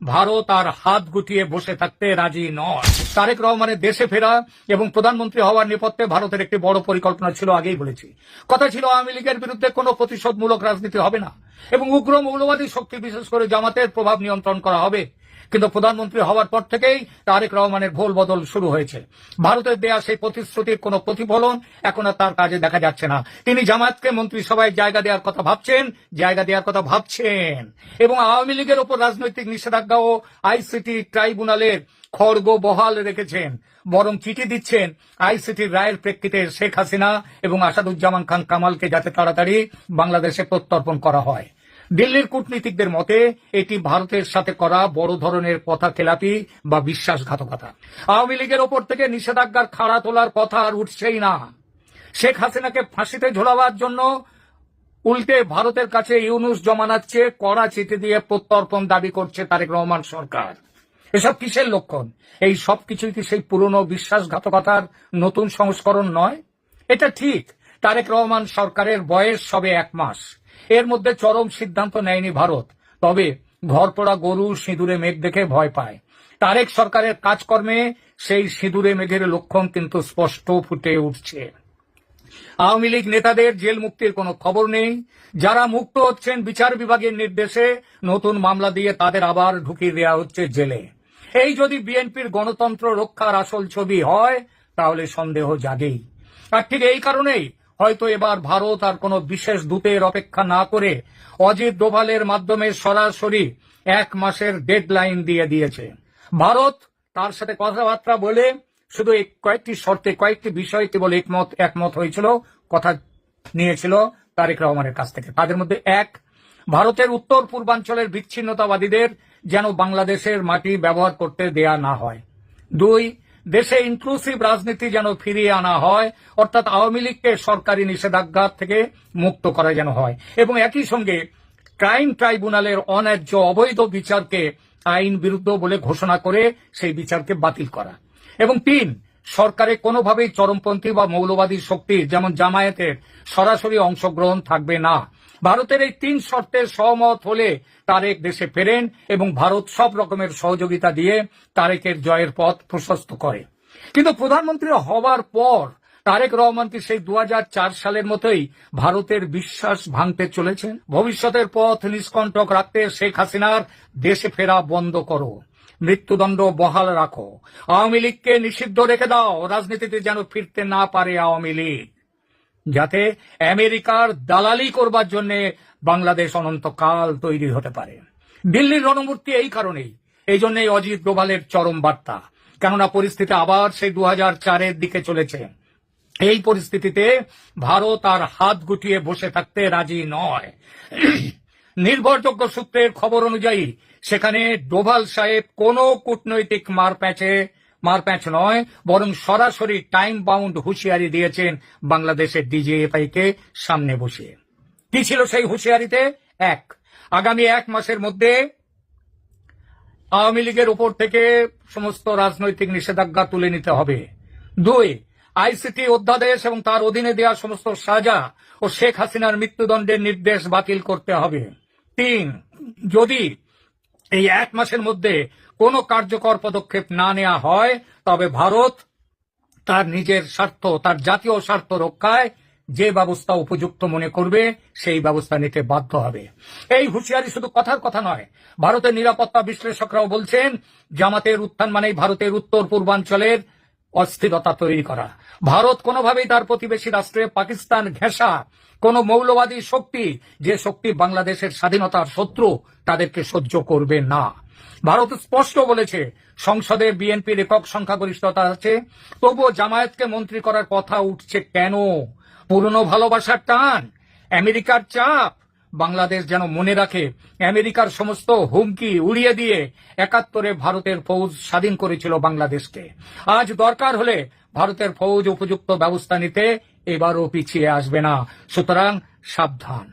ভারত আর হাত গুটিয়ে বসে থাকতে রাজি নয়। তারেক রহমানের দেশে ফেরা এবং প্রধানমন্ত্রী হওয়ার নেপথ্যে ভারতের একটি বড় পরিকল্পনা ছিল, আগেই বলেছি। কথা ছিল আওয়ামী লীগের বিরুদ্ধে কোনো প্রতিশোধমূলক রাজনীতি হবে না এবং উগ্র মৌলবাদী শক্তি বিশেষ করে জামাতের প্রভাব নিয়ন্ত্রণ করা হবে। কিন্তু প্রধানমন্ত্রী হওয়ার পর থেকেই তারেক রহমানের ভোল বদল শুরু হয়েছে। ভারতের দেয়া সেই প্রতিশ্রুতির কোনো প্রতিফলন এখন আর তার কাজে দেখা যাচ্ছে না। তিনি জামায়াতকে মন্ত্রিসভায় জায়গা দেওয়ার কথা ভাবছেন এবং আওয়ামী লীগের ওপর রাজনৈতিক নিষেধাজ্ঞা ও আইসিটি ট্রাইব্যুনালের খড়গ বহাল রেখেছেন। বরং চিঠি দিচ্ছেন আইসিটির রায়ের প্রেক্ষিতে শেখ হাসিনা এবং আসাদুজ্জামান খান কামালকে যাতে তাড়াতাড়ি বাংলাদেশে প্রত্যর্পণ করা হয়। দিল্লির কূটনীতিকদের মতে এটি ভারতের সাথে করা বড় ধরনের কথা খেলাপি বা বিশ্বাসঘাতকতা। আওয়ামী লীগের ওপর থেকে নিষেধাজ্ঞার খাড়া তোলার কথা আর উঠছেই না। শেখ হাসিনাকে ফাঁসিতে ঝোলাবার জন্য উল্টে ভারতের কাছে ইউনূস জমানাচ্ছে কড়া চিঠি দিয়ে প্রত্যর্পণ দাবি করছে তারেক রহমান সরকার। এসব কিসের লক্ষণ? এই সব কিছুই কি সেই পুরনো বিশ্বাসঘাতকতার নতুন সংস্করণ নয়? এটা ঠিক, তারেক রহমান সরকারের বয়স সবে 1 মাস। এর মধ্যে চরম সিদ্ধান্ত নেয়নি ভারত। তবে ঘরপোড়া গরু সিঁদুরে মেঘ দেখে ভয় পায়। তারেক সরকারের কাজকর্মে সেই সিঁদুরে মেঘের লক্ষণ কিন্তু স্পষ্ট ফুটে উঠছে। আওয়ামী লীগ নেতাদের জেল মুক্তির কোনো খবর নেই। যারা মুক্ত হচ্ছেন বিচার বিভাগের নির্দেশে নতুন মামলা দিয়ে তাদের আবার ঢুকিয়ে দেওয়া হচ্ছে জেলে। এই যদি বিএনপির গণতন্ত্র রক্ষার আসল ছবি হয় তাহলে সন্দেহ জাগেই। আর ঠিক এই কারণেই হয়তো এবার ভারত আর কোনো বিশেষ দূতের অপেক্ষা না করে অজিত ডোভালের মাধ্যমে সরাসরি 1 মাসের ডেডলাইন দিয়ে দিয়েছে। ভারত তার সাথে কথাবার্তা বলে শুধু কয়েকটি শর্তে, কয়েকটি বিষয় কেবল একমত হয়েছিল, কথা নিয়েছিল তারেক রহমানের কাছ থেকে। তাদের মধ্যে 1, ভারতের উত্তর পূর্বাঞ্চলের বিচ্ছিন্নতাবাদীদের যেন বাংলাদেশের মাটি ব্যবহার করতে দেয়া না হয়। 2, দেশে ইনক্লুসিভ রাজনীতি যেন ফিরিয়ে আনা হয়, অর্থাৎ আওয়ামী লীগকে সরকারি নিষেধাজ্ঞা থেকে মুক্ত করা যেন হয় এবং একই সঙ্গে ক্রাইম ট্রাইব্যুনালের অন্যায্য অবৈধ বিচারকে আইন বিরুদ্ধ বলে ঘোষণা করে সেই বিচারকে বাতিল করা এবং 3, সরকারে কোনোভাবেই চরমপন্থী বা মৌলবাদী শক্তির যেমন জামায়াতের সরাসরি অংশগ্রহণ থাকবে না। ভারতের এই 3 শর্তে সহমত হলে তারেক দেশে ফেরেন এবং ভারত সব রকমের সহযোগিতা দিয়ে তারেকের জয়ের পথ প্রশস্ত করে। কিন্তু প্রধানমন্ত্রী হবার পর তারেক রহমান কি সেই 2004 সালের মতোই ভারতের বিশ্বাস ভাঙতে চলেছেন? ভবিষ্যতের পথ নিষ্কণ্টক রাখতে শেখ হাসিনার দেশে ফেরা বন্ধ করো, মৃত্যুদণ্ড বহাল রাখো, আওয়ামী লীগকে নিষিদ্ধ রেখে দাও, রাজনীতিতে যেন ফিরতে না পারে আওয়ামী লীগ, যাতে আমেরিকার দালালি করবার জন্য বাংলাদেশ অনন্তকাল তৈরি হতে পারে। দিল্লির রণমূর্তি এই কারণেই, এই জন্যই অজিত ডোভালের চরম বার্তা। কেননা পরিস্থিতি আবার সেই 2004-এর দিকে চলেছে। এই পরিস্থিতিতে ভারত আর হাত গুটিয়ে বসে থাকতে রাজি নয়। নির্ভরযোগ্য সূত্রের খবর অনুযায়ী সেখানে ডোভাল সাহেব কোনো কূটনৈতিক মারপ্যাঁচ নয়, বরং সরাসরি টাইম বাউন্ড হুঁশিয়ারি দিয়েছেন বাংলাদেশের ডিজিএফআই কে সামনে বসিয়ে। কি ছিল সেই হুঁশিয়ারিতে? 1, আগামী 1 মাসের মধ্যে আওয়ামী লীগের উপর থেকে সমস্ত রাজনৈতিক নিষেধাজ্ঞা তুলে নিতে হবে। 2, আইসিটি অধ্যাদেশ এবং তার অধীনে দেওয়া সমস্ত সাজা ও শেখ হাসিনার মৃত্যুদণ্ডের নির্দেশ বাতিল করতে হবে। 3, যদি এই 1 মাসের মধ্যে কোনো কার্যকর পদক্ষেপ না নেওয়া হয় তবে ভারত তার নিজের স্বার্থ, তার জাতীয় স্বার্থ রক্ষায় যে ব্যবস্থা উপযুক্ত মনে করবে সেই ব্যবস্থা নিতে বাধ্য হবে। এই হুঁশিয়ারি শুধু কথার কথা নয়। ভারতের নিরাপত্তা বিশ্লেষকরাও বলছেন জামাতের উত্থান মানেই ভারতের উত্তর পূর্বাঞ্চলের অস্থিরতা তৈরি করা। ভারত কোনোভাবেই তার প্রতিবেশী রাষ্ট্রে পাকিস্তান ঘেঁষা কোন মৌলবাদী শক্তি, যে শক্তি বাংলাদেশের স্বাধীনতার শত্রু, তাদেরকে সহ্য করবে না। ভারত স্পষ্ট বলেছে সংসদে বিএনপির একক সংখ্যাগরিষ্ঠতা আছে, তবুও জামায়াতকে মন্ত্রী করার কথা উঠছে কেন? পুরনো ভালোবাসার টান, আমেরিকার চাপ? বাংলাদেশ যেন মনে রাখে আমেরিকার সমস্ত হুমকি উড়িয়ে দিয়ে 71-এ ভারতের ফৌজ স্বাধীন করেছিল বাংলাদেশকে। আজ দরকার হলে ভারতের ফৌজ উপযুক্ত ব্যবস্থা নিতে এবারও পিছিয়ে আসবে না। সুতরাং সাবধান।